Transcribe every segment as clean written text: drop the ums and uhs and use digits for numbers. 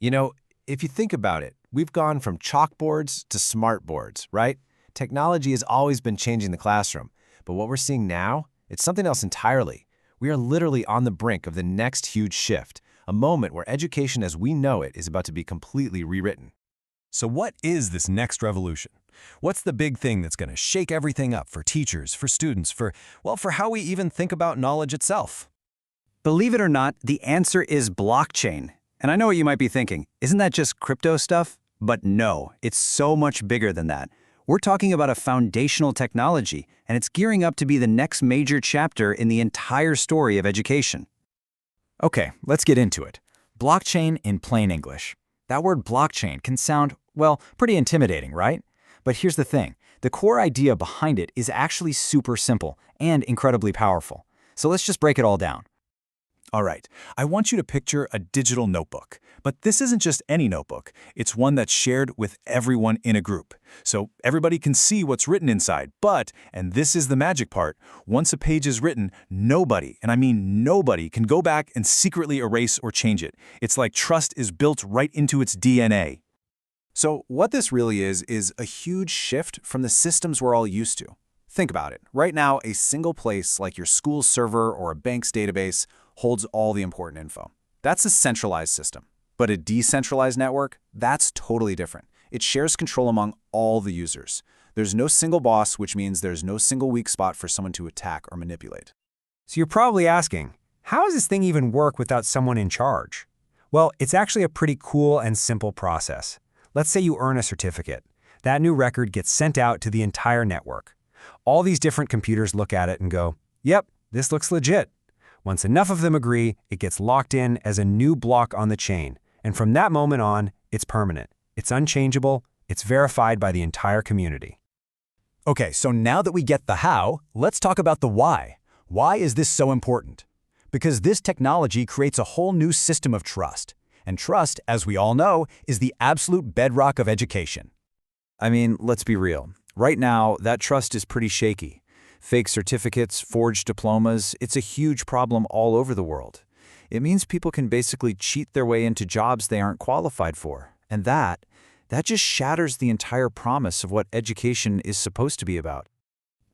You know, if you think about it, we've gone from chalkboards to smart boards, right? Technology has always been changing the classroom, but what we're seeing now, it's something else entirely. We are literally on the brink of the next huge shift, a moment where education as we know it is about to be completely rewritten. So what is this next revolution? What's the big thing that's going to shake everything up for teachers, for students, for how we even think about knowledge itself? Believe it or not, the answer is blockchain. And I know what you might be thinking. Isn't that just crypto stuff? But no, it's so much bigger than that. We're talking about a foundational technology, and it's gearing up to be the next major chapter in the entire story of education. Okay, let's get into it. Blockchain in plain English. That word blockchain can sound, well, pretty intimidating, right? But here's the thing. The core idea behind it is actually super simple and incredibly powerful. So let's just break it all down. All right, I want you to picture a digital notebook. But this isn't just any notebook. It's one that's shared with everyone in a group. So everybody can see what's written inside. But, and this is the magic part, once a page is written, nobody, and I mean nobody, can go back and secretly erase or change it. It's like trust is built right into its DNA. So what this really is a huge shift from the systems we're all used to. Think about it. Right now, a single place like your school's server or a bank's database holds all the important info. That's a centralized system. But a decentralized network, that's totally different. It shares control among all the users. There's no single boss, which means there's no single weak spot for someone to attack or manipulate. So you're probably asking, how does this thing even work without someone in charge? Well, it's actually a pretty cool and simple process. Let's say you earn a certificate. That new record gets sent out to the entire network. All these different computers look at it and go, yep, this looks legit. Once enough of them agree, it gets locked in as a new block on the chain. And from that moment on, it's permanent. It's unchangeable. It's verified by the entire community. Okay, so now that we get the how, let's talk about the why. Why is this so important? Because this technology creates a whole new system of trust. And trust, as we all know, is the absolute bedrock of education. I mean, let's be real. Right now, that trust is pretty shaky. Fake certificates, forged diplomas, it's a huge problem all over the world. It means people can basically cheat their way into jobs they aren't qualified for. And that just shatters the entire promise of what education is supposed to be about.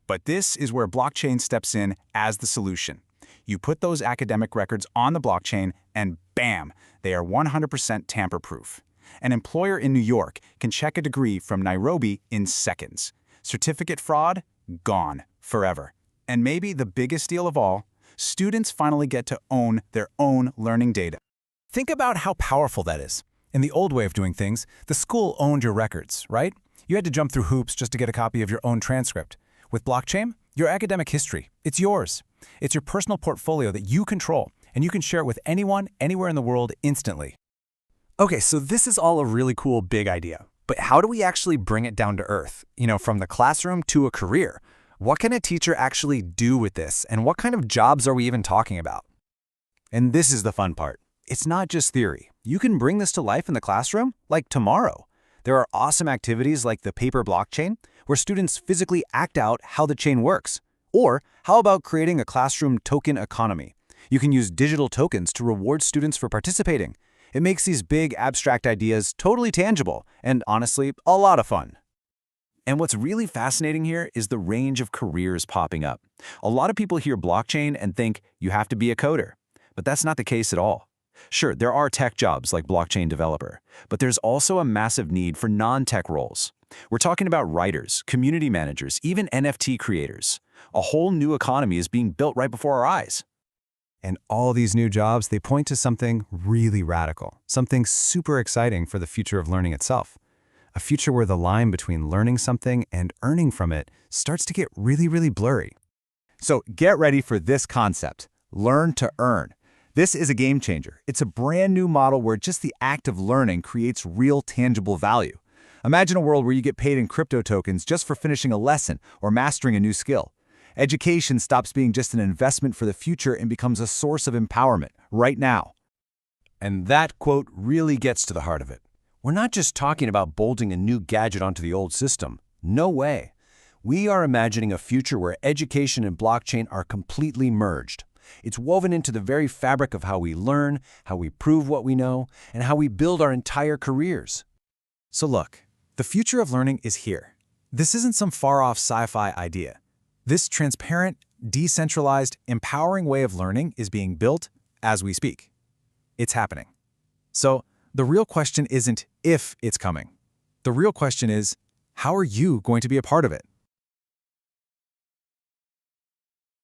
But this is where blockchain steps in as the solution. You put those academic records on the blockchain and bam, they are 100% tamper-proof. An employer in New York can check a degree from Nairobi in seconds. Certificate fraud? Gone. Forever. And maybe the biggest deal of all, students finally get to own their own learning data. Think about how powerful that is. In the old way of doing things, the school owned your records, right? You had to jump through hoops just to get a copy of your own transcript. With blockchain, your academic history, it's yours. It's your personal portfolio that you control, and you can share it with anyone, anywhere in the world instantly. Okay, so this is all a really cool big idea. But how do we actually bring it down to earth? From the classroom to a career? What can a teacher actually do with this, and what kind of jobs are we even talking about? And this is the fun part. It's not just theory. You can bring this to life in the classroom, like tomorrow. There are awesome activities like the paper blockchain, where students physically act out how the chain works. Or how about creating a classroom token economy? You can use digital tokens to reward students for participating. It makes these big abstract ideas totally tangible and, honestly, a lot of fun. And what's really fascinating here is the range of careers popping up. A lot of people hear blockchain and think you have to be a coder, but that's not the case at all. Sure, there are tech jobs like blockchain developer, but there's also a massive need for non-tech roles. We're talking about writers, community managers, even NFT creators. A whole new economy is being built right before our eyes. And all these new jobs, they point to something really radical, something super exciting for the future of learning itself. A future where the line between learning something and earning from it starts to get really, really blurry. So get ready for this concept, learn to earn. This is a game changer. It's a brand new model where just the act of learning creates real tangible value. Imagine a world where you get paid in crypto tokens just for finishing a lesson or mastering a new skill. Education stops being just an investment for the future and becomes a source of empowerment right now. And that quote really gets to the heart of it. We're not just talking about bolting a new gadget onto the old system. No way. We are imagining a future where education and blockchain are completely merged. It's woven into the very fabric of how we learn, how we prove what we know, and how we build our entire careers. So look, the future of learning is here. This isn't some far-off sci-fi idea. This transparent, decentralized, empowering way of learning is being built as we speak. It's happening. So the real question isn't if it's coming. The real question is, how are you going to be a part of it?